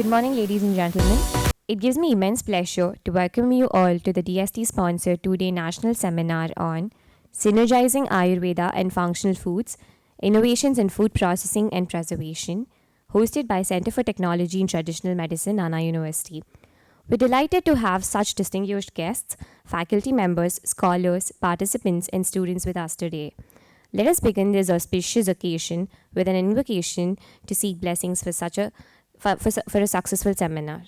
Good morning, ladies and gentlemen. It gives me immense pleasure to welcome you all to the DST sponsored 2-day national seminar on Synergizing Ayurveda and Functional Foods, Innovations in Food Processing and Preservation, hosted by Center for Technology in Traditional Medicine, Anna University. We're delighted to have such distinguished guests, faculty members, scholars, participants, and students with us today. Let us begin this auspicious occasion with an invocation to seek blessings for a successful seminar.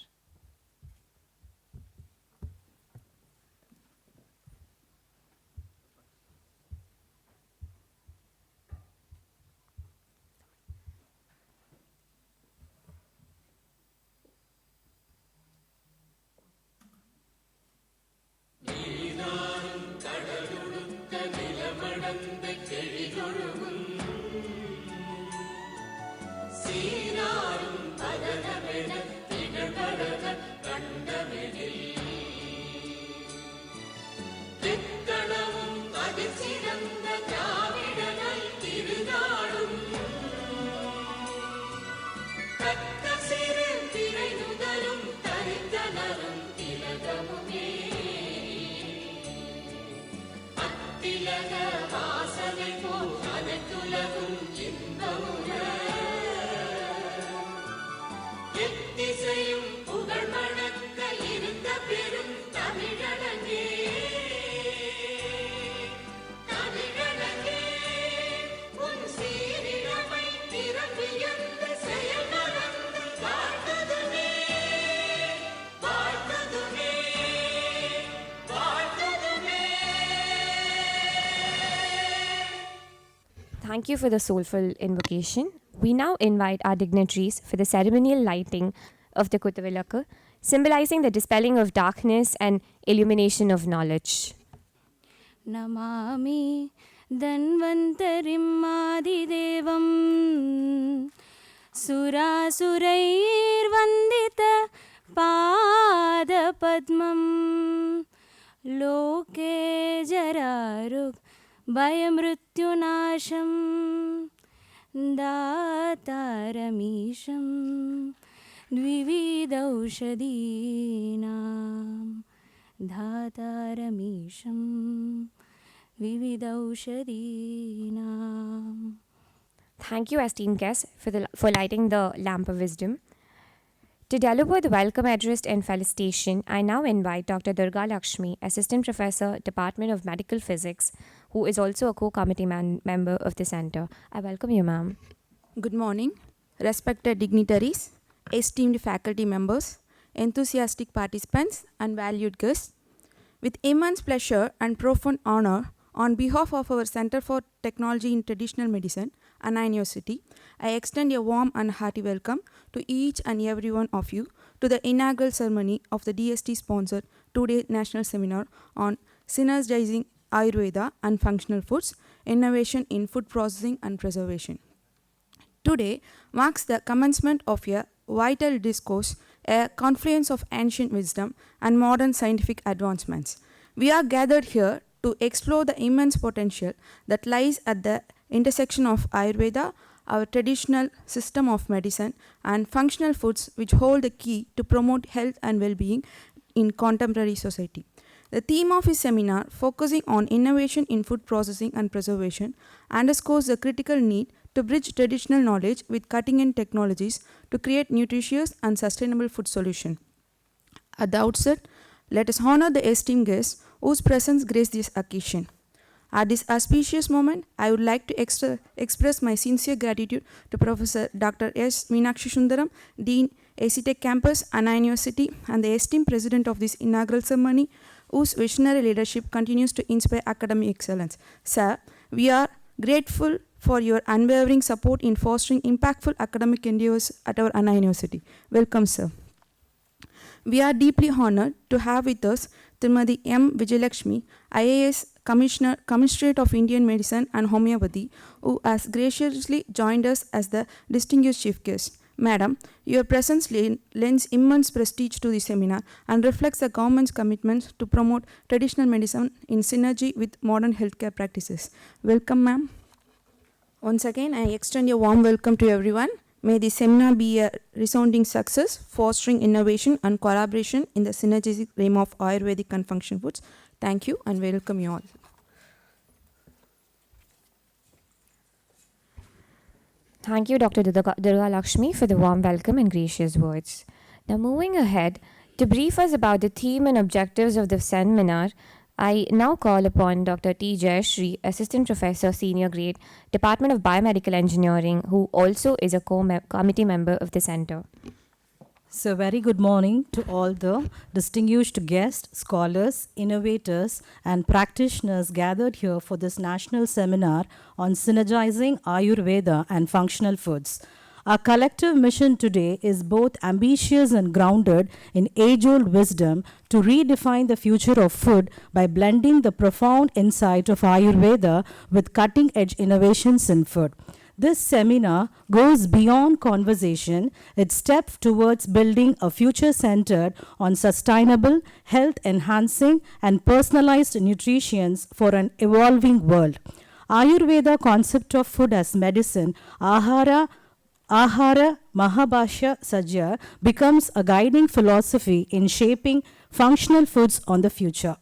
Thank you for the soulful invocation. We now invite our dignitaries for the ceremonial lighting of the Kuttavilakku, symbolizing the dispelling of darkness and illumination of knowledge. Namami Dhanvantarim Adidevam Surasurair Vandita Pada Padmam Loke Jararuk Bhayamrutyunasham Dataramisham Dvividaushadinam Dhataramisham Vividaushadinam. Thank you, esteemed guests, for lighting the lamp of wisdom. To deliver the welcome address and felicitation, I now invite Dr. Durga Lakshmi, Assistant Professor, Department of Medical Physics, who is also a co-committee member of the center. I welcome you, ma'am. Good morning, respected dignitaries, esteemed faculty members, enthusiastic participants, and valued guests. With immense pleasure and profound honor, on behalf of our Center for Technology in Traditional Medicine, Anna University, I extend a warm and hearty welcome to each and every one of you to the inaugural ceremony of the DST-sponsored 2-day national seminar on Synergizing Ayurveda and Functional Foods, Innovation in Food Processing and Preservation. Today marks the commencement of a vital discourse, a confluence of ancient wisdom and modern scientific advancements. We are gathered here to explore the immense potential that lies at the intersection of Ayurveda, our traditional system of medicine, and functional foods, which hold the key to promote health and well-being in contemporary society. The theme of his seminar, focusing on innovation in food processing and preservation, underscores the critical need to bridge traditional knowledge with cutting-edge technologies to create nutritious and sustainable food solutions. At the outset, let us honor the esteemed guests whose presence graced this occasion. At this auspicious moment, I would like to express my sincere gratitude to Professor Dr. S. Meenakshi Sundaram, Dean, ACTech Campus, Anna University, and the esteemed President of this inaugural ceremony, whose visionary leadership continues to inspire academic excellence. Sir, we are grateful for your unwavering support in fostering impactful academic endeavors at our Anna University. Welcome, sir. We are deeply honored to have with us Srimati M. Vijayalakshmi, IAS Commissioner, Commissionerate of Indian Medicine and Homeopathy, who has graciously joined us as the distinguished chief guest. Madam, your presence lends immense prestige to the seminar and reflects the government's commitment to promote traditional medicine in synergy with modern healthcare practices. Welcome, ma'am. Once again, I extend a warm welcome to everyone. May the seminar be a resounding success, fostering innovation and collaboration in the synergistic realm of Ayurvedic and functional foods. Thank you and welcome you all. Thank you, Dr. Durga Lakshmi, for the warm welcome and gracious words. Now, moving ahead, to brief us about the theme and objectives of the seminar, I now call upon Dr. T. Jayashree, Assistant Professor, Senior Grade, Department of Biomedical Engineering, who also is a committee member of the center. So, very good morning to all the distinguished guests, scholars, innovators, and practitioners gathered here for this national seminar on synergizing Ayurveda and functional foods. Our collective mission today is both ambitious and grounded in age-old wisdom to redefine the future of food by blending the profound insight of Ayurveda with cutting-edge innovations in food. This seminar goes beyond conversation. It steps towards building a future centered on sustainable, health-enhancing, and personalized nutrition for an evolving world. Ayurveda concept of food as medicine, Ahara Mahabhashya Sajya, becomes a guiding philosophy in shaping functional foods on the future.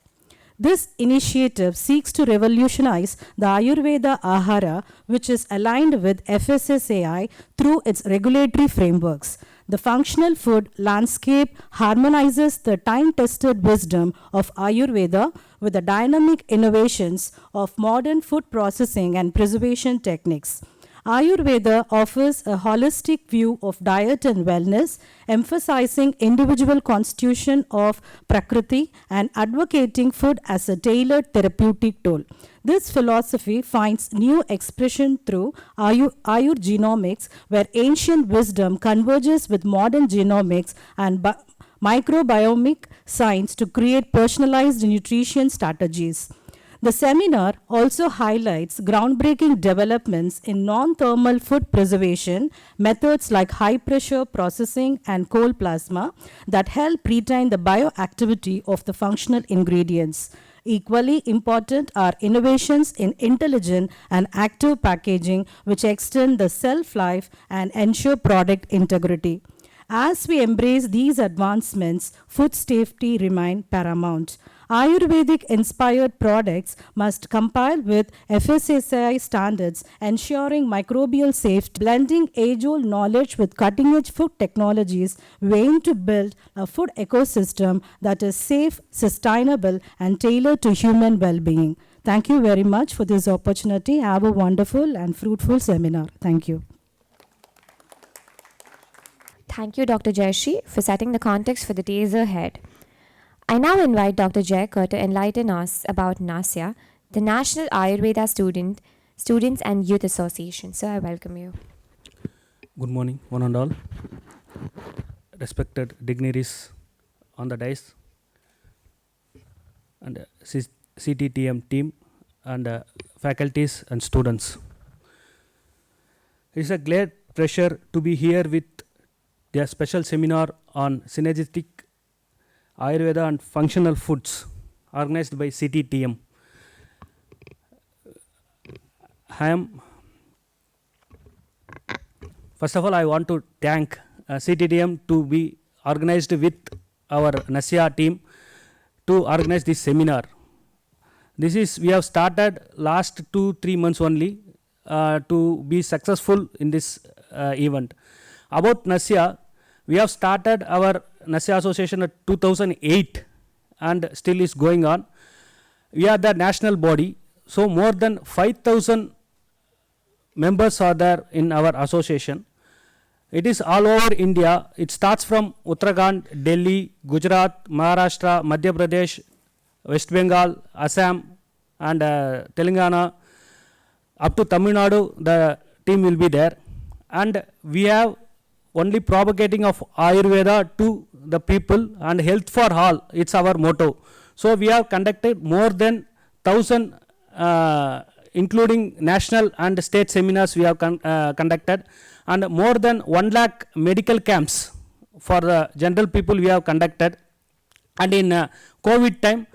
This initiative seeks to revolutionize the Ayurveda Ahara, which is aligned with FSSAI through its regulatory frameworks. The functional food landscape harmonizes the time-tested wisdom of Ayurveda with the dynamic innovations of modern food processing and preservation techniques. Ayurveda offers a holistic view of diet and wellness, emphasizing individual constitution of Prakriti and advocating food as a tailored therapeutic tool. This philosophy finds new expression through Ayur genomics, where ancient wisdom converges with modern genomics and microbiomic science to create personalized nutrition strategies. The seminar also highlights groundbreaking developments in non-thermal food preservation methods like high-pressure processing and cold plasma that help retain the bioactivity of the functional ingredients. Equally important are innovations in intelligent and active packaging, which extend the shelf life and ensure product integrity. As we embrace these advancements, food safety remains paramount. Ayurvedic-inspired products must comply with FSSAI standards, ensuring microbial safety. Blending age-old knowledge with cutting-edge food technologies, we aim to build a food ecosystem that is safe, sustainable, and tailored to human well-being. Thank you very much for this opportunity. Have a wonderful and fruitful seminar. Thank you. Thank you, Dr. Jayashree, for setting the context for the days ahead. I now invite Dr. Jayakar to enlighten us about NASYA, the National Ayurveda Students and Youth Association. So I welcome you. Good morning, one and all. Respected dignitaries on the dais and CTTM team and faculties and students. It is a great pleasure to be here with their special seminar on synergistic Ayurveda and functional foods organized by CTTM. First of all, I want to thank CTTM to be organized with our NASYA team to organize this seminar. We have started last 2-3 months only to be successful in this event. About NASYA, we have started our NASYA association at 2008 and still is going on. We are the national body, so more than 5,000 members are there in our association. It is all over India. It starts from Uttarakhand, Delhi, Gujarat, Maharashtra, Madhya Pradesh, West Bengal, Assam and Telangana. Up to Tamil Nadu, the team will be there. And we have only propagating of Ayurveda to the people and health for all. It's our motto. So we have conducted more than 1,000 including national and state seminars we have conducted, and more than 1 lakh medical camps for the general people we have conducted. And in COVID time,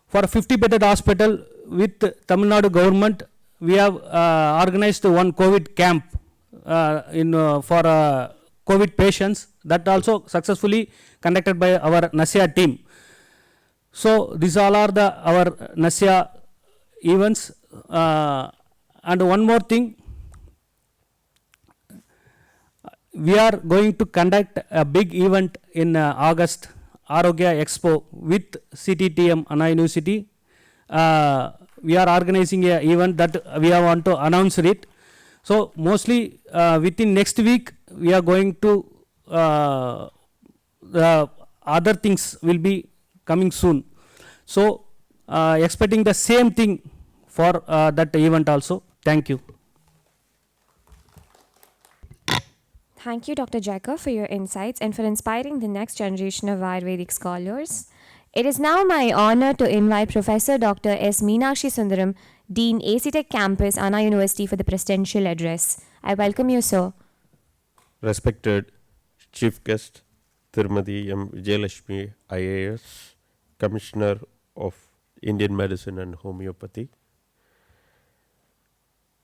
for 50-bedded hospital with Tamil Nadu government, we have organized one COVID camp for COVID patients, that also successfully conducted by our NASIA team. So these all are our NASIA events. And one more thing, we are going to conduct a big event in August, Arogya Expo with CTTM Anna University. We are organizing an event that we want to announce it. So mostly within next week we are going to the other things will be coming soon. So expecting the same thing for that event also. Thank you. Thank you, Dr. Jacob, for your insights and for inspiring the next generation of Ayurvedic scholars. It is now my honor to invite Professor Dr. S. Meenakshi Sundaram, Dean, AC Tech Campus, Anna University, for the presidential address. I welcome you, sir. Respected Chief Guest Tirumati M. Vijayalakshmi, IAS, Commissioner of Indian Medicine and Homeopathy.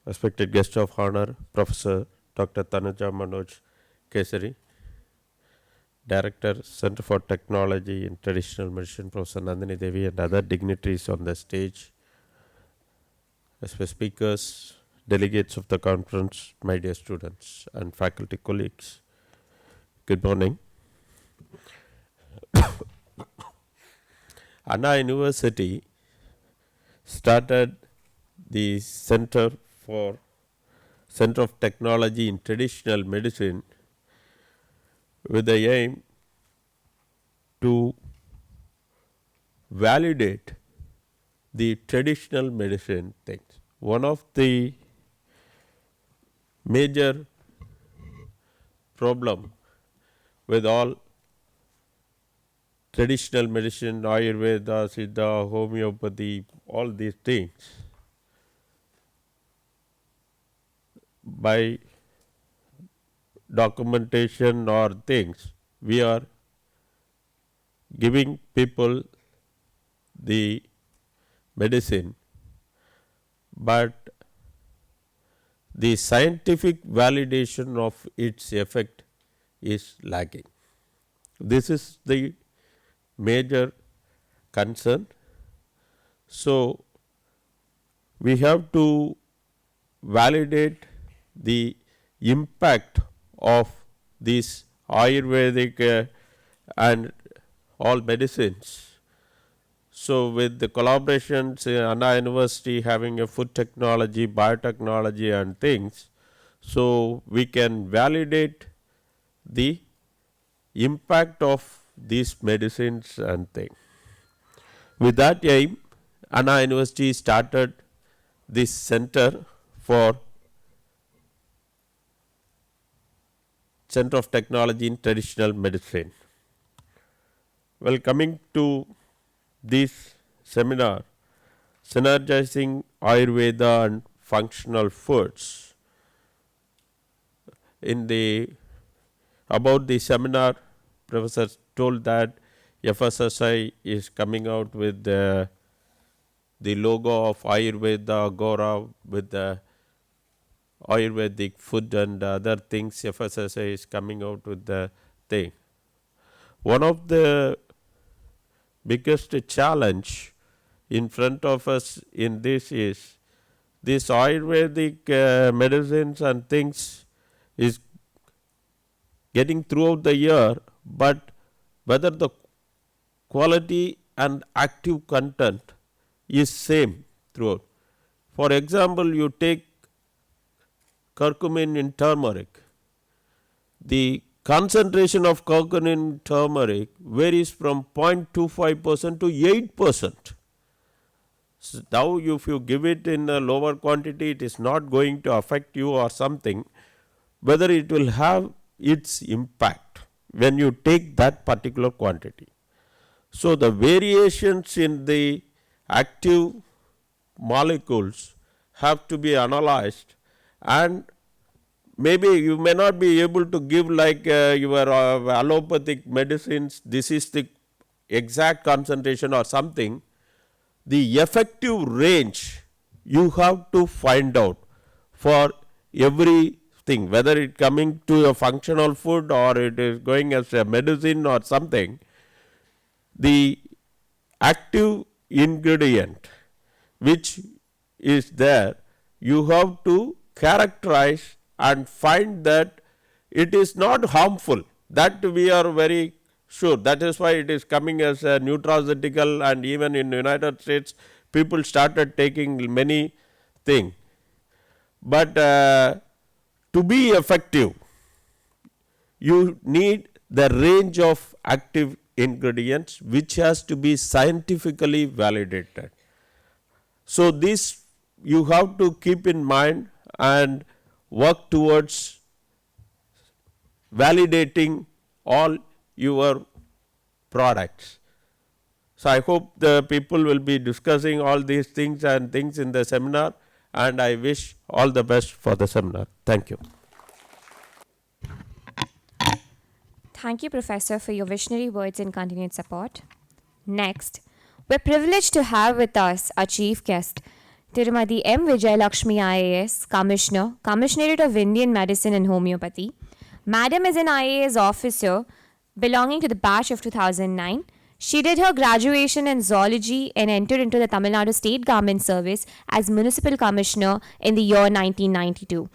Respected Guest of Honor, Professor Dr. Tanuja Manoj Kesari, Director, Center for Technology in Traditional Medicine, Professor Nandini Devi, and other dignitaries on the stage, as well speakers, delegates of the conference, my dear students and faculty colleagues. Good morning. Anna University started the Center of Technology in Traditional Medicine with the aim to validate the traditional medicine things. One of the major problem with all traditional medicine, Ayurveda, Siddha, homeopathy, all these things, by documentation or things, we are giving people the medicine, but the scientific validation of its effect is lacking. This is the major concern. So we have to validate the impact of these Ayurvedic and all medicines. So with the collaborations in Anna University having a food technology, biotechnology and things, so we can validate the impact of these medicines and things. With that aim, Anna University started this center for Center of Technology in Traditional Medicine. Well, coming to this seminar, Synergizing Ayurveda and Functional Foods. About the seminar, Professor told that FSSI is coming out with the logo of Ayurveda Agora with the Ayurvedic food and other things. FSSI is coming out with the thing. One of the biggest challenge in front of us in this is this Ayurvedic medicines and things is getting throughout the year, but whether the quality and active content is same throughout. For example, you take curcumin in turmeric. The concentration of curcumin in turmeric varies from 0.25% to 8%. So now if you give it in a lower quantity, it is not going to affect you or something, whether it will have its impact when you take that particular quantity. So the variations in the active molecules have to be analyzed, and maybe you may not be able to give like your allopathic medicines, this is the exact concentration or something. The effective range you have to find out for every thing, whether it coming to a functional food or it is going as a medicine or something, the active ingredient which is there, you have to characterize and find that it is not harmful. That we are very sure. That is why it is coming as a nutraceutical, and even in United States people started taking many things. But to be effective, you need the range of active ingredients which has to be scientifically validated. So, this you have to keep in mind and work towards validating all your products. So, I hope the people will be discussing all these things and things in the seminar, and I wish all the best for the seminar. Thank you. Thank you, Professor, for your visionary words and continued support. Next, we're privileged to have with us our chief guest, Tirumati M. Vijayalakshmi IAS, Commissioner, Commissionerate of Indian Medicine and Homeopathy. Madam is an IAS officer belonging to the batch of 2009. She did her graduation in zoology and entered into the Tamil Nadu State Government Service as Municipal Commissioner in the year 1992.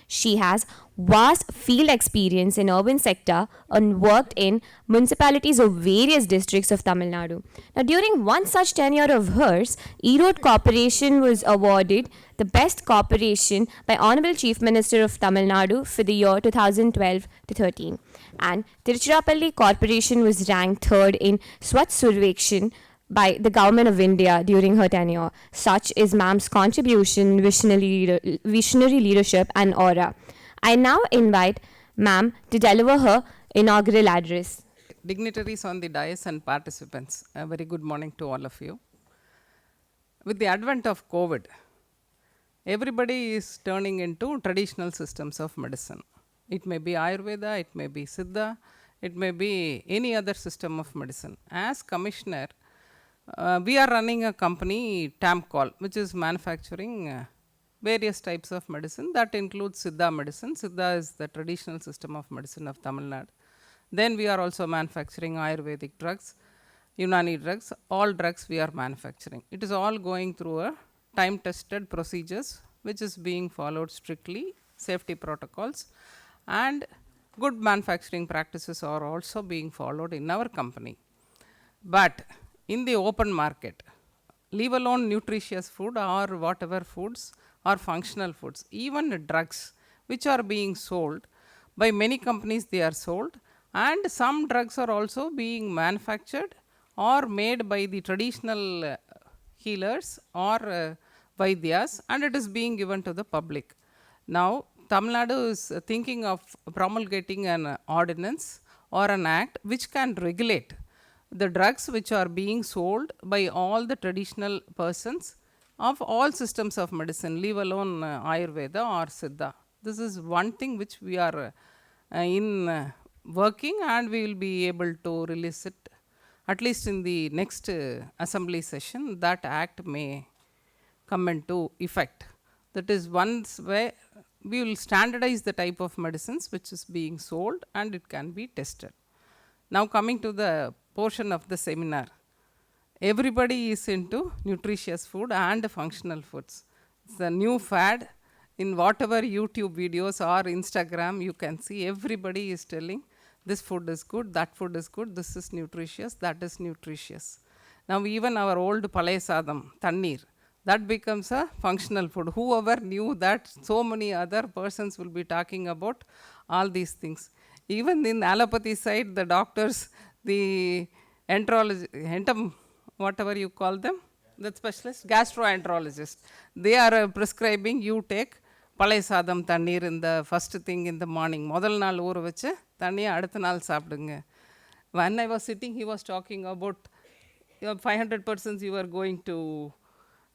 She has vast field experience in urban sector and worked in municipalities of various districts of Tamil Nadu. Now, during one such tenure of hers, Erode Corporation was awarded the Best Corporation by Honorable Chief Minister of Tamil Nadu for the year 2012 to 13. And Tiruchirappalli Corporation was ranked third in Swachh Survekshan by the Government of India during her tenure. Such is ma'am's contribution, visionary leadership and aura. I now invite ma'am to deliver her inaugural address. Dignitaries on the dais and participants, a very good morning to all of you. With the advent of COVID, everybody is turning into traditional systems of medicine. It may be Ayurveda, it may be Siddha, it may be any other system of medicine. As Commissioner, we are running a company, TAMCOL, which is manufacturing various types of medicine. That includes Siddha medicine. Siddha is the traditional system of medicine of Tamil Nadu. Then we are also manufacturing Ayurvedic drugs, Unani drugs, all drugs we are manufacturing. It is all going through a time-tested procedures which is being followed strictly, safety protocols, and good manufacturing practices are also being followed in our company. But in the open market, leave alone nutritious food or whatever foods or functional foods, even drugs which are being sold by many companies, they are sold, and some drugs are also being manufactured or made by the traditional healers or Vaidyas, and it is being given to the public. Now, Tamil Nadu is thinking of promulgating an ordinance or an act which can regulate the drugs which are being sold by all the traditional persons of all systems of medicine, leave alone Ayurveda or Siddha. This is one thing which we are working, and we will be able to release it at least in the next assembly session. That act may come into effect. That is once where we will standardize the type of medicines which is being sold and it can be tested. Now coming to the portion of the seminar. Everybody is into nutritious food and functional foods. It's a new fad. In whatever YouTube videos or Instagram, you can see everybody is telling this food is good, that food is good, this is nutritious, that is nutritious. Now even our old Palay Sadam, Tannir, that becomes a functional food. Whoever knew that, so many other persons will be talking about all these things. Even in allopathy side, the doctors, the enterology, whatever you call them, the specialist, gastroenterologist, they are prescribing you take Palay Sadam Tannir in the first thing in the morning. Modal naal oru veche, thanniya adutha naal saapidunga. When I was sitting, he was talking about 500% you are going to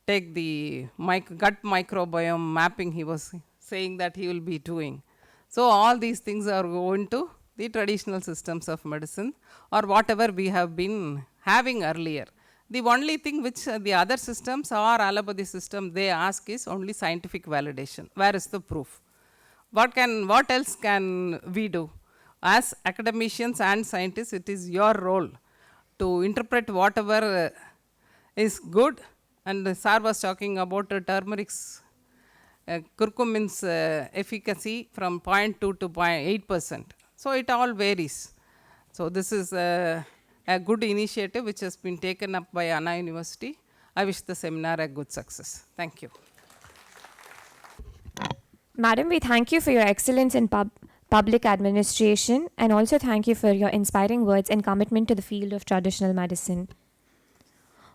take the gut microbiome mapping, he was saying that he will be doing. So all these things are going to the traditional systems of medicine or whatever we have been having earlier. The only thing which the other systems or allopathy system they ask is only scientific validation. Where is the proof? what else can we do? As academicians and scientists, it is your role to interpret whatever is good. And Sir was talking about turmeric's curcumin's efficacy from 0.2 to 0.8%. So it all varies. So this is a good initiative which has been taken up by Anna University. I wish the seminar a good success. Thank you. Madam, we thank you for your excellence in public administration, and also thank you for your inspiring words and commitment to the field of traditional medicine.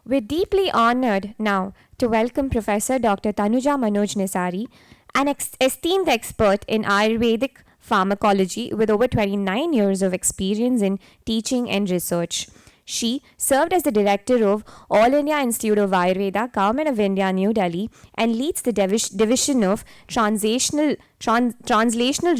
We're deeply honored now to welcome Professor Dr. Tanuja Manoj Nisari, an esteemed expert in Ayurvedic pharmacology with over 29 years of experience in teaching and research. She served as the director of All India Institute of Ayurveda, Government of India, New Delhi, and leads the division of translational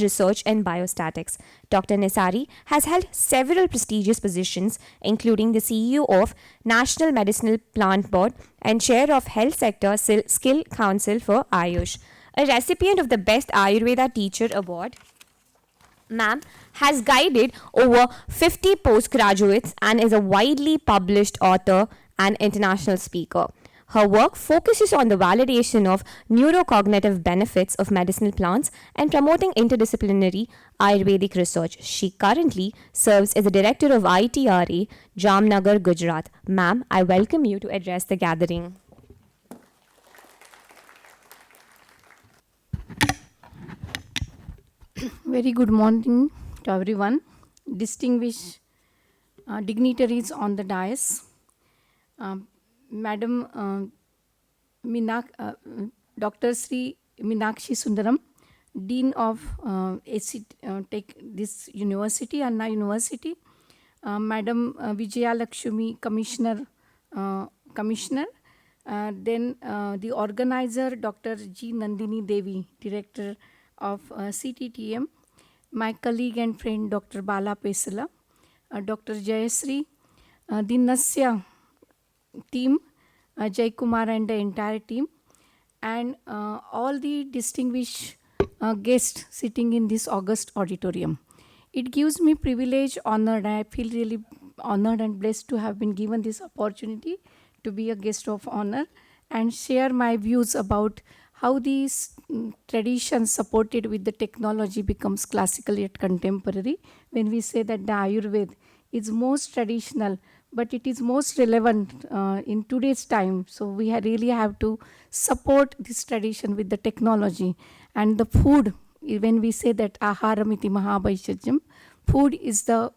research and biostatics. Dr. Nisari has held several prestigious positions, including the CEO of National Medicinal Plant Board and chair of Health Sector Skill Council for Ayush. A recipient of the Best Ayurveda Teacher Award, Ma'am has guided over 50 postgraduates and is a widely published author and international speaker. Her work focuses on the validation of neurocognitive benefits of medicinal plants and promoting interdisciplinary Ayurvedic research. She currently serves as the director of ITRA, Jamnagar, Gujarat. Ma'am, I welcome you to address the gathering. Very good morning to everyone, distinguished dignitaries on the dais, Madam Dr. Sri Meenakshi Sundaram, Dean of Tech this university, Anna University, Madam Vijaya Lakshmi, Commissioner, then the organizer, Dr. G. Nandini Devi, Director of CTTM, my colleague and friend Dr. Bala Pesala, Dr. Jayasri, the Nasya team, Jay Kumar and the entire team, and all the distinguished guests sitting in this august auditorium. It gives me privilege, honor, and I feel really honored and blessed to have been given this opportunity to be a guest of honor and share my views about how these traditions supported with the technology becomes classical yet contemporary. When we say that the Ayurveda is most traditional, but it is most relevant in today's time. So we really have to support this tradition with the technology. And the food, when we say that aharamiti mahabhaishajam, food is the,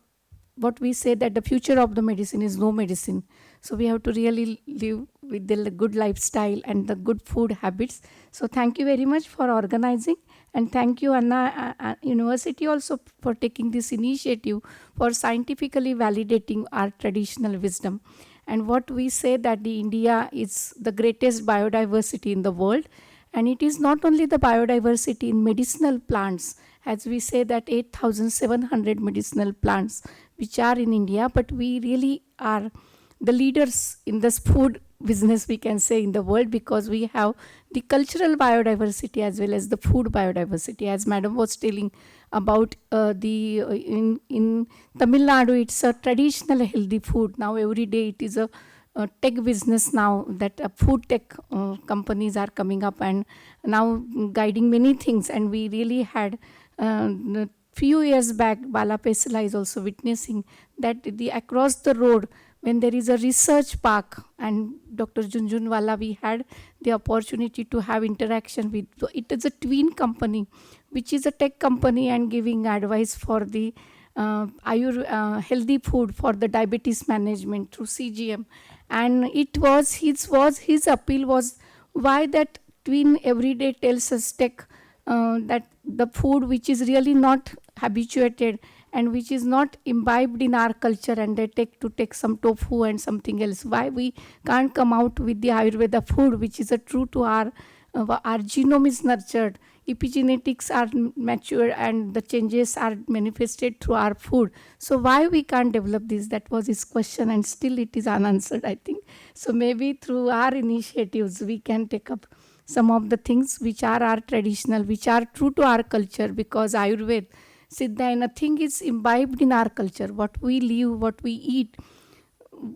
what we say that the future of the medicine is no medicine. So we have to really live with the good lifestyle and the good food habits. So thank you very much for organizing, and thank you Anna University also for taking this initiative for scientifically validating our traditional wisdom. And what we say that the India is the greatest biodiversity in the world, and it is not only the biodiversity in medicinal plants, as we say that 8,700 medicinal plants which are in India, but we really are the leaders in this food business, we can say, in the world, because we have the cultural biodiversity as well as the food biodiversity. As Madam was telling about in Tamil Nadu, it's a traditional healthy food. Now every day it is a tech business now, that food tech companies are coming up and now guiding many things. And we really had few years back, Bala Pesala is also witnessing that across the road, when there is a research park, and Dr. Junjunwala, we had the opportunity to have interaction with. It is a twin company, which is a tech company and giving advice for the healthy food for the diabetes management through CGM. And it was his appeal was why that twin every day tells us tech that the food which is really not habituated and which is not imbibed in our culture, and they take some tofu and something else. Why we can't come out with the Ayurveda food, which is a true to our genome is nurtured, epigenetics are mature, and the changes are manifested through our food. So why we can't develop this? That was his question, and still it is unanswered, I think. So maybe through our initiatives we can take up some of the things which are our traditional, which are true to our culture, because Ayurveda, Siddha, nothing is imbibed in our culture. What we live, what we eat,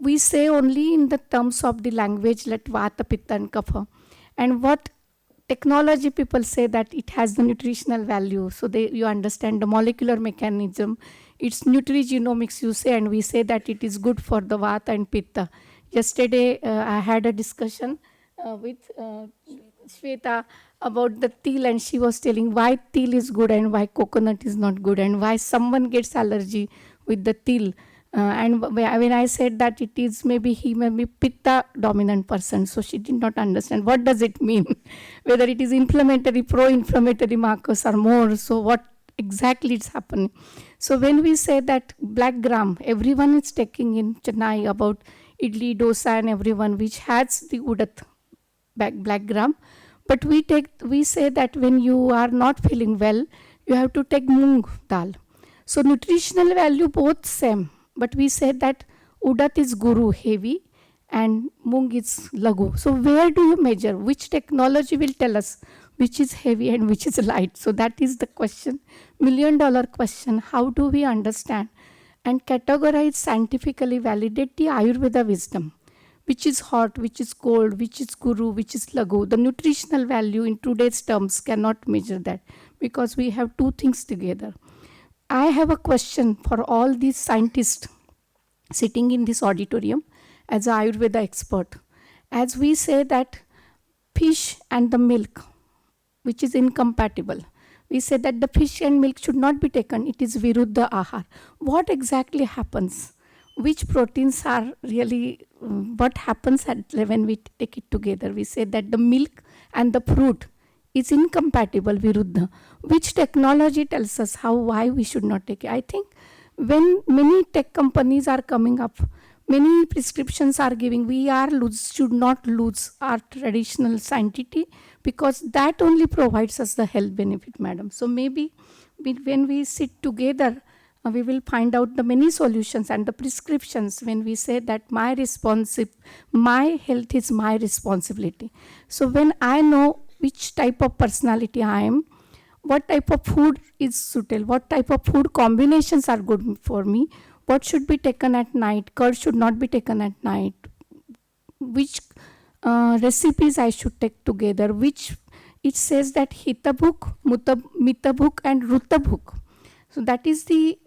we say only in the terms of the language, like Vata, Pitta and Kapha. And what technology people say that it has the nutritional value. So you understand the molecular mechanism. It's nutrigenomics you say, and we say that it is good for the Vata and Pitta. Yesterday I had a discussion with Shweta about the teal, and she was telling why teal is good and why coconut is not good, and why someone gets allergy with the teal. And when I said that it is he may be Pitta dominant person, so she did not understand what does it mean, whether it is inflammatory, pro-inflammatory markers or more, so what exactly is happening. So when we say that black gram, everyone is taking in Chennai about idli, dosa and everyone, which has the udat, black gram, but we say that when you are not feeling well, you have to take moong dal. So nutritional value both same, but we say that udat is guru, heavy, and moong is lagu. So where do you measure? Which technology will tell us which is heavy and which is light? So that is the question, $1 million question. How do we understand and categorize, scientifically validate the Ayurveda wisdom? Which is hot, which is cold, which is guru, which is lagu. The nutritional value in today's terms cannot measure that, because we have two things together. I have a question for all these scientists sitting in this auditorium as an Ayurveda expert. As we say that fish and the milk, which is incompatible, we say that the fish and milk should not be taken. It is viruddha ahar. What exactly happens? Which proteins are really, what happens when we take it together? We say that the milk and the fruit is incompatible, viruddha. Which technology tells us why we should not take it? I think when many tech companies are coming up, many prescriptions are giving, we should not lose our traditional sanctity, because that only provides us the health benefit, madam. So maybe when we sit together, we will find out the many solutions and the prescriptions when we say that my health is my responsibility. So when I know which type of personality I am, what type of food is suitable, what type of food combinations are good for me, what should be taken at night, curd should not be taken at night, which recipes I should take together, which it says that Hitabhuk, Mitabhuk and Rutabhuk. So that is the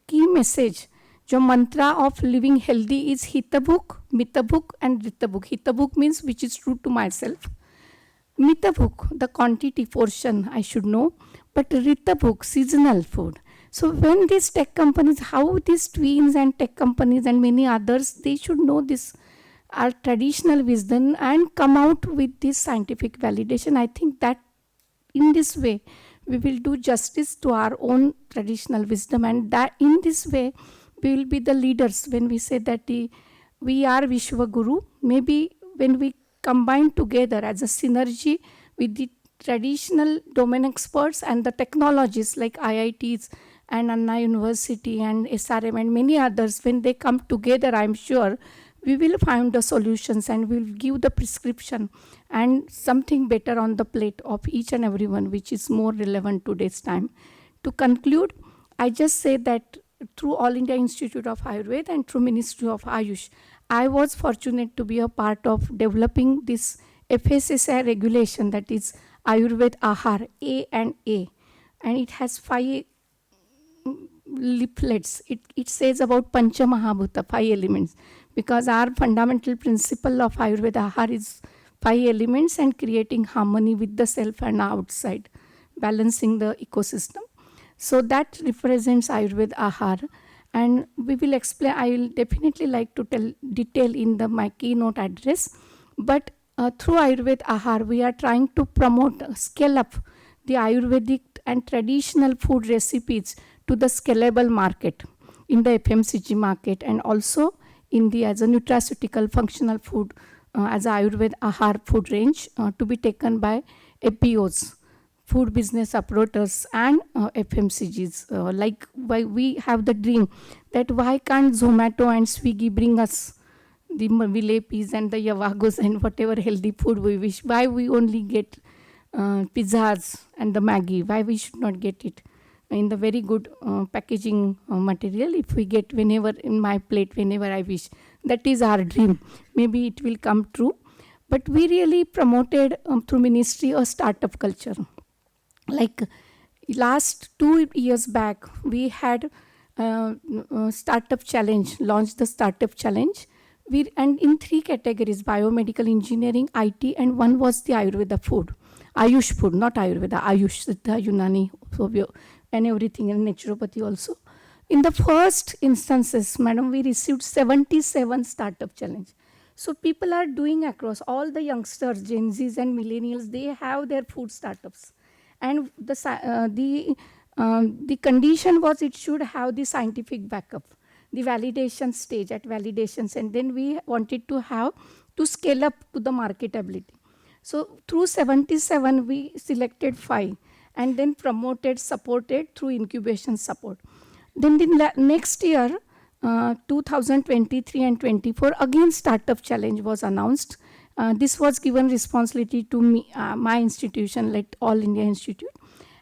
key message. The mantra of living healthy is Hitabhuk, Mitabhuk and Ritabhuk. Hitabhuk means which is true to myself. Mitabhuk, the quantity portion I should know, but Ritabhuk, seasonal food. So when these tech companies, how these twins and tech companies and many others, they should know this, our traditional wisdom, and come out with this scientific validation. I think that in this way, we will do justice to our own traditional wisdom, and that in this way, we will be the leaders. When we say that we are Vishwa Guru, maybe when we combine together as a synergy with the traditional domain experts and the technologies like IITs and Anna University and SRM and many others, when they come together, I'm sure we will find the solutions and we will give the prescription and something better on the plate of each and everyone, which is more relevant today's time. To conclude, I just say that through All India Institute of Ayurveda and through Ministry of Ayush, I was fortunate to be a part of developing this FSSAI regulation, that is Ayurveda Ahar, A and A. And it has 5 leaflets. It says about Pancha Mahabhuta, 5 elements. Because our fundamental principle of Ayurveda Ahar is 5 elements and creating harmony with the self and outside, balancing the ecosystem. So that represents Ayurveda Ahar. And we will explain, I will definitely like to tell detail in my keynote address. But through Ayurveda Ahar, we are trying to promote, scale up the Ayurvedic and traditional food recipes to the scalable market, in the FMCG market, and also in the as a nutraceutical functional food, as a Ayurveda Ahar food range to be taken by FBOs, food business operators, and FMCGs. Like why we have the dream that why can't Zomato and Swiggy bring us the vilapis and the yavagos and whatever healthy food we wish. Why we only get pizzas and the Maggi? Why we should not get it in the very good packaging material? If we get whenever in my plate, whenever I wish, that is our dream. Maybe it will come true. But we really promoted through ministry a startup culture. Like last 2 years back, we had startup challenge, launched the startup challenge. And in 3 categories, biomedical engineering, IT, and one was the Ayurveda food. Ayush food, not Ayurveda, Ayush, Siddha, Unani, and everything, and naturopathy also. In the first instances, madam, we received 77 startup challenge. So people are doing across all the youngsters, Gen Zs and millennials, they have their food startups. And the condition was it should have the scientific backup, the validation stage at validations, and then we wanted to have to scale up to the marketability. So through 77, we selected 5 and then promoted, supported through incubation support. Then the next year, 2023 and 24, again startup challenge was announced. This was given responsibility to me, my institution, like All India Institute,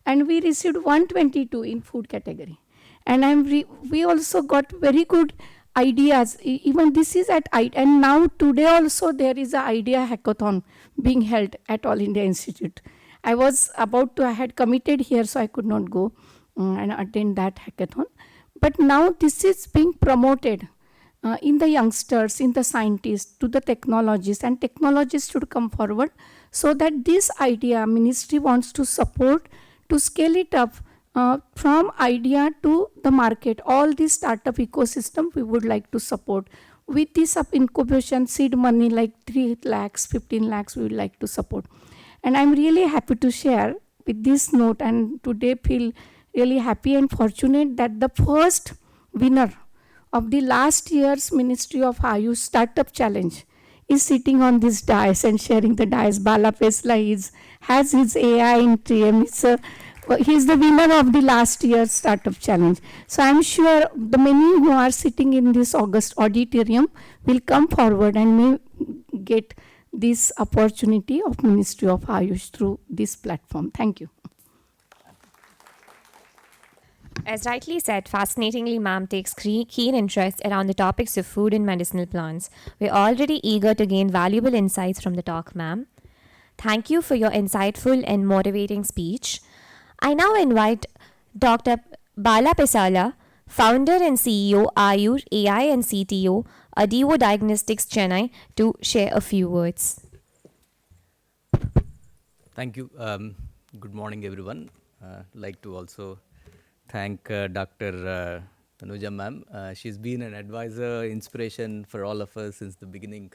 and we received 122 in food category. And we also got very good ideas. Even this is at and now today also there is an idea hackathon being held at All India Institute. I had committed here, so I could not go and attend that hackathon. But now this is being promoted in the youngsters, in the scientists, to the technologists, and technologists should come forward so that this idea ministry wants to support to scale it up from idea to the market. All this startup ecosystem we would like to support. With this incubation seed money like 3 lakhs, 15 lakhs we would like to support. And I'm really happy to share with this note, and today feel really happy and fortunate that the first winner of the last year's Ministry of Ayush Startup Challenge is sitting on this dais and sharing the dais. Bala Pesla has his AI in TM. He's the winner of the last year's Startup Challenge. So I'm sure the many who are sitting in this August auditorium will come forward and may get this opportunity of Ministry of Ayush through this platform. Thank you. As rightly said, fascinatingly, ma'am takes keen interest around the topics of food and medicinal plants. We're already eager to gain valuable insights from the talk, ma'am. Thank you for your insightful and motivating speech. I now invite Dr. Bala Pesala, founder and CEO, Ayur AI and CTO, Adivo Diagnostics Chennai, to share a few words. Thank you. Good morning, everyone. Like to also thank Dr. Tanuja ma'am. She's been an advisor, inspiration for all of us since the beginning.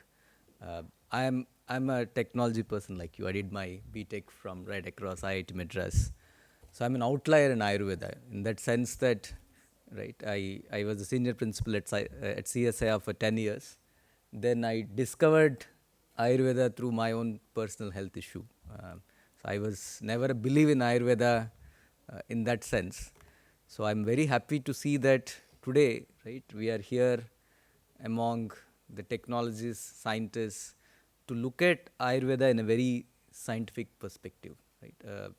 I'm a technology person like you. I did my BTech from right across IIT Madras. So I'm an outlier in Ayurveda in that sense that, right, I was a senior principal at CSIR for 10 years. Then I discovered Ayurveda through my own personal health issue. So I was never a believer in Ayurveda in that sense. So I'm very happy to see that today, right, we are here among the technologists, scientists, to look at Ayurveda in a very scientific perspective, right?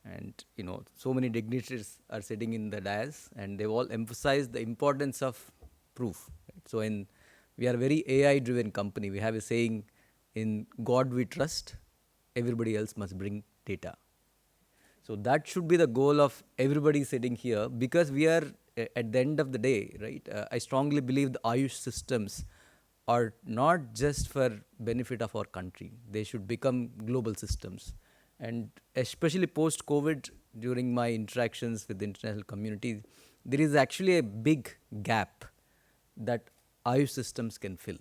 And so many dignitaries are sitting in the dais, and they've all emphasized the importance of proof. Right? So we are a very AI-driven company. We have a saying, in God we trust, everybody else must bring data. So that should be the goal of everybody sitting here, because we are, at the end of the day, right, I strongly believe the Ayush systems are not just for benefit of our country. They should become global systems. And especially post-COVID, during my interactions with the international community, there is actually a big gap that Ayush systems can fill.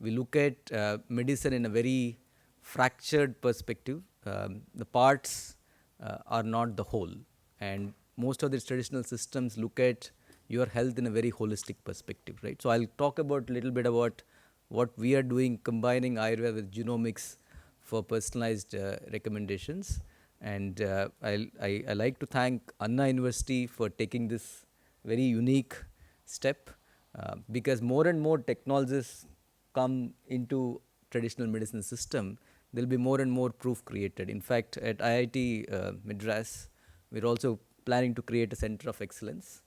We look at medicine in a very fractured perspective. The parts are not the whole. And most of these traditional systems look at your health in a very holistic perspective, right? So I'll talk about a little bit about what we are doing, combining Ayurveda with genomics for personalized recommendations. And I like to thank Anna University for taking this very unique step, because more and more technologists come into traditional medicine system, there will be more and more proof created. In fact, at IIT Madras, we're also planning to create a center of excellence.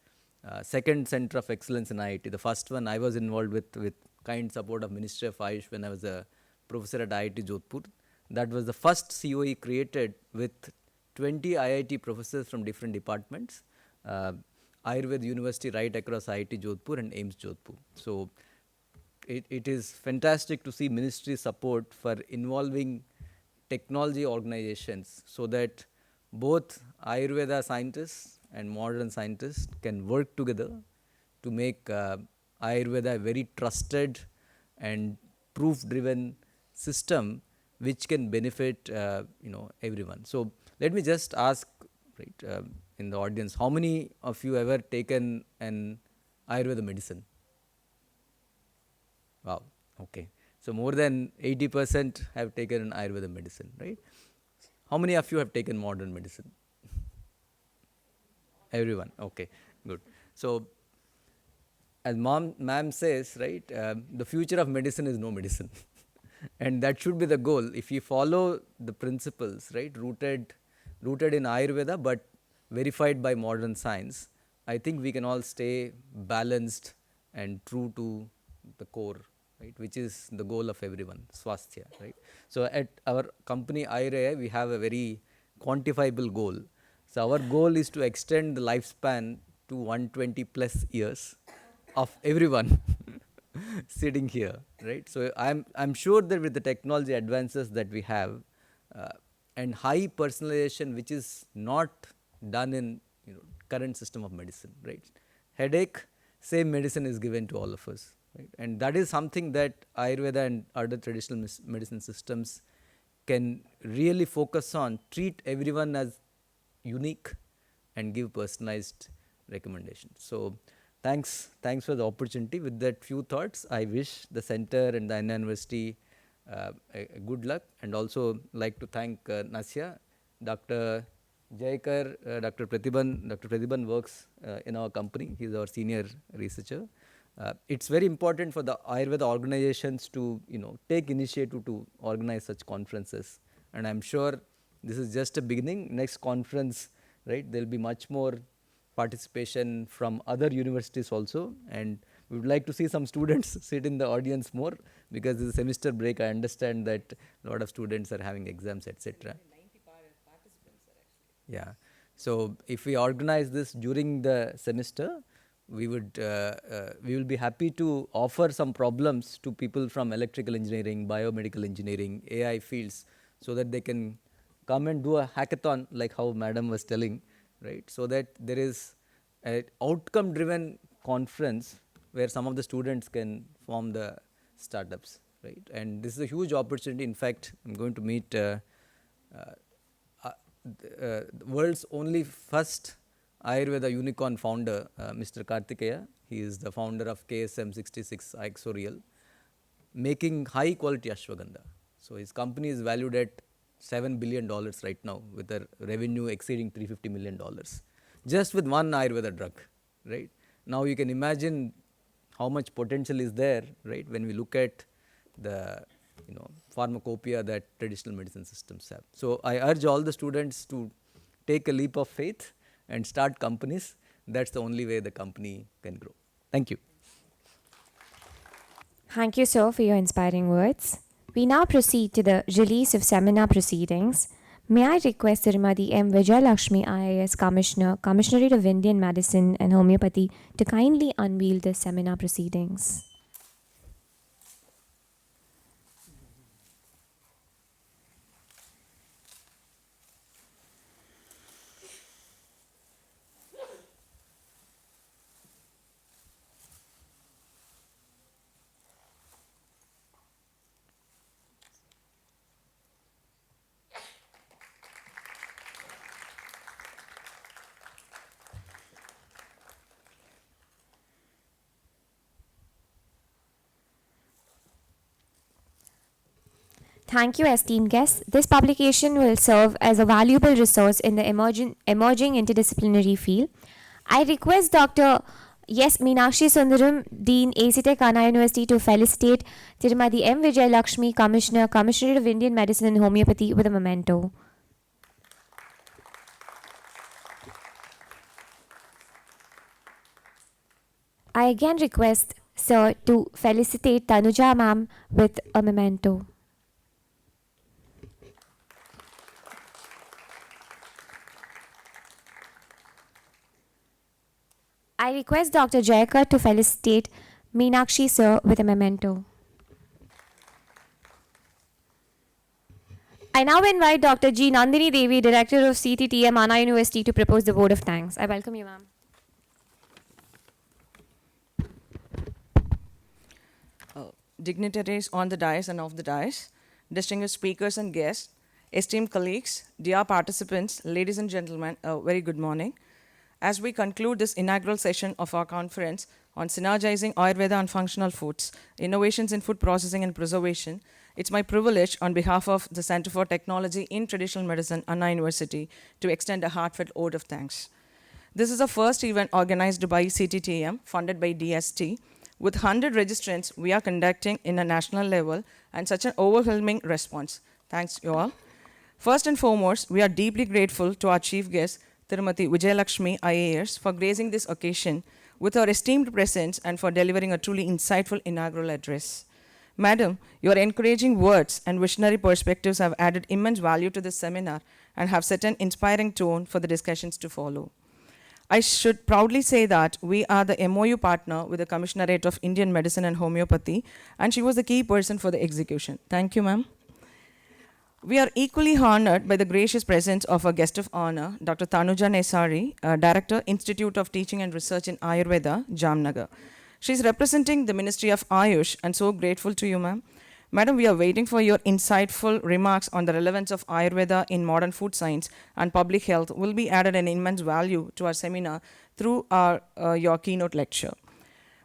Second center of excellence in IIT. The first one I was involved with kind support of Ministry of Ayush when I was a professor at IIT Jodhpur. That was the first COE created with 20 IIT professors from different departments. Ayurveda University right across IIT Jodhpur and AIIMS Jodhpur. So it is fantastic to see ministry support for involving technology organizations so that both Ayurveda scientists and modern scientists can work together to make Ayurveda a very trusted and proof-driven system which can benefit everyone. So let me just ask in the audience, how many of you ever taken an Ayurveda medicine? Wow, okay. So more than 80% have taken an Ayurveda medicine, right? How many of you have taken modern medicine? Everyone, okay, good. So as ma'am says, right, the future of medicine is no medicine. And that should be the goal. If you follow the principles, right, rooted in Ayurveda but verified by modern science, I think we can all stay balanced and true to the core, right, which is the goal of everyone, swasthya, right. So at our company IRA, we have a very quantifiable goal. So our goal is to extend the lifespan to 120 plus years of everyone sitting here, right. So I'm sure that with the technology advances that we have and high personalization, which is not done in current system of medicine, right. Headache, same medicine is given to all of us, right. And that is something that Ayurveda and other traditional medicine systems can really focus on, treat everyone as unique and give personalized recommendations. So thanks for the opportunity. With that few thoughts, I wish the center and the Anna University a good luck, and also like to thank Nasya, Dr. Jayakar, Dr. Pratibhan. Dr. Pratibhan works in our company. He is our senior researcher. It's very important for the Ayurveda organizations to take initiative to organize such conferences, and I'm sure this is just a beginning. Next conference, right, there will be much more participation from other universities also, and we would like to see some students sit in the audience more, because this is semester break. I understand that a lot of students are having exams, etc. Yeah. So if we organize this during the semester, we will be happy to offer some problems to people from electrical engineering, biomedical engineering, AI fields, so that they can come and do a hackathon like how madam was telling, right? So that there is an outcome-driven conference where some of the students can form the startups, right? And this is a huge opportunity. In fact, I'm going to meet the world's only first Ayurveda unicorn founder, Mr. Kartikeya. He is the founder of KSM 66 Ixorial, making high quality ashwagandha. So his company is valued at $7 billion right now, with a revenue exceeding $350 million, just with one Ayurveda drug, right? Now you can imagine how much potential is there, right, when we look at the pharmacopoeia that traditional medicine systems have. So I urge all the students to take a leap of faith and start companies. That's the only way the company can grow. Thank you. Thank you, sir, for your inspiring words. We now proceed to the release of seminar proceedings. May I request Srimati M. Vijayalakshmi IAS Commissioner, Commissionerate of Indian Medicine and Homeopathy, to kindly unveil the seminar proceedings. Thank you, esteemed guests. This publication will serve as a valuable resource in the emerging interdisciplinary field. I request Dr. Yes, Meenakshi Sundaram, Dean, AC Tech, Anna University, to felicitate Tirumati M. Vijayalakshmi, Commissioner, Commissioner of Indian Medicine and Homeopathy, with a memento. I again request Sir to felicitate Tanuja Ma'am with a memento. I request Dr. Jayakar to felicitate Meenakshi Sir with a memento. I now invite Dr. G. Nandini Devi, Director of CTTM, Anna University, to propose the vote of thanks. I welcome you, ma'am. Dignitaries on the dais and off the dais, distinguished speakers and guests, esteemed colleagues, dear participants, ladies and gentlemen, a very good morning. As we conclude this inaugural session of our conference on synergizing Ayurveda and functional foods, innovations in food processing and preservation, it's my privilege on behalf of the Center for Technology in Traditional Medicine, Anna University, to extend a heartfelt ode of thanks. This is the first event organized by CTTM, funded by DST. With 100 registrants, we are conducting in a national level and such an overwhelming response. Thanks you all. First and foremost, we are deeply grateful to our chief guest, Tirumati Vijayalakshmi IAS, for gracing this occasion with her esteemed presence and for delivering a truly insightful inaugural address. Madam, your encouraging words and visionary perspectives have added immense value to this seminar and have set an inspiring tone for the discussions to follow. I should proudly say that we are the MOU partner with the Commissionerate of Indian Medicine and Homeopathy, and she was the key person for the execution. Thank you, ma'am. We are equally honored by the gracious presence of our guest of honor, Dr. Tanuja Nesari, Director, Institute of Teaching and Research in Ayurveda, Jamnagar. She is representing the Ministry of Ayush, and so grateful to you, ma'am. Madam, we are waiting for your insightful remarks on the relevance of Ayurveda in modern food science and public health will be added an immense value to our seminar through your keynote lecture.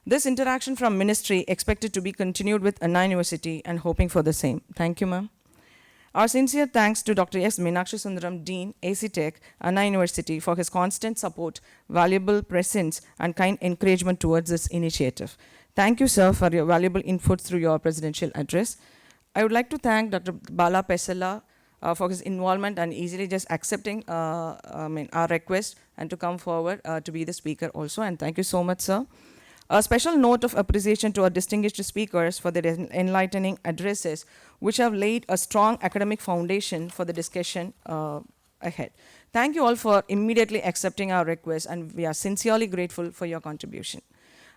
This interaction from Ministry expected to be continued with Anna University and hoping for the same. Thank you, ma'am. Our sincere thanks to Dr. S. Meenakshi Sundaram, Dean, AC Tech, Anna University, for his constant support, valuable presence, and kind encouragement towards this initiative. Thank you, sir, for your valuable input through your presidential address. I would like to thank Dr. Bala Pesala for his involvement and easily just accepting our request and to come forward to be the speaker also. And thank you so much, sir. A special note of appreciation to our distinguished speakers for their enlightening addresses, which have laid a strong academic foundation for the discussion ahead. Thank you all for immediately accepting our request, and we are sincerely grateful for your contribution.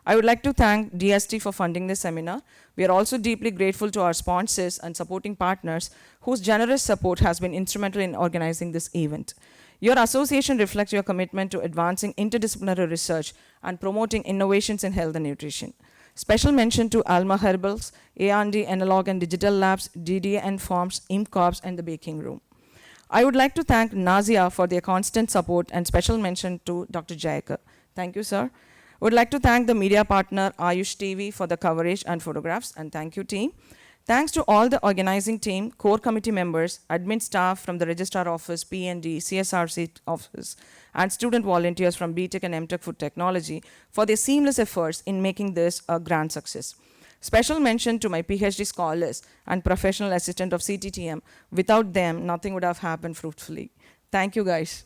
I would like to thank DST for funding this seminar. We are also deeply grateful to our sponsors and supporting partners whose generous support has been instrumental in organizing this event. Your association reflects your commitment to advancing interdisciplinary research and promoting innovations in health and nutrition. Special mention to Alma Herbals, A&D Analog and Digital Labs, DDN Farms, IMCORPS, and the Baking Room. I would like to thank Nazia for their constant support and special mention to Dr. Jayakar. Thank you, sir. Would like to thank the media partner Ayush TV for the coverage and photographs, and thank you, team. Thanks to all the organizing team, core committee members, admin staff from the Registrar Office, PND, CSRC Office, and student volunteers from BTech and MTech Food Technology for their seamless efforts in making this a grand success. Special mention to my PhD scholars and professional assistant of CTTM. Without them, nothing would have happened fruitfully. Thank you, guys.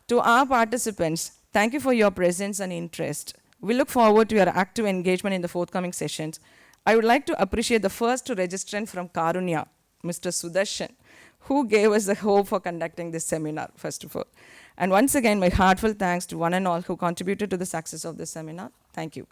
To our participants, thank you for your presence and interest. We look forward to your active engagement in the forthcoming sessions. I would like to appreciate the first registrant from Karunya, Mr. Sudarshan, who gave us the hope for conducting this seminar, first of all. And once again, my heartfelt thanks to one and all who contributed to the success of this seminar. Thank you.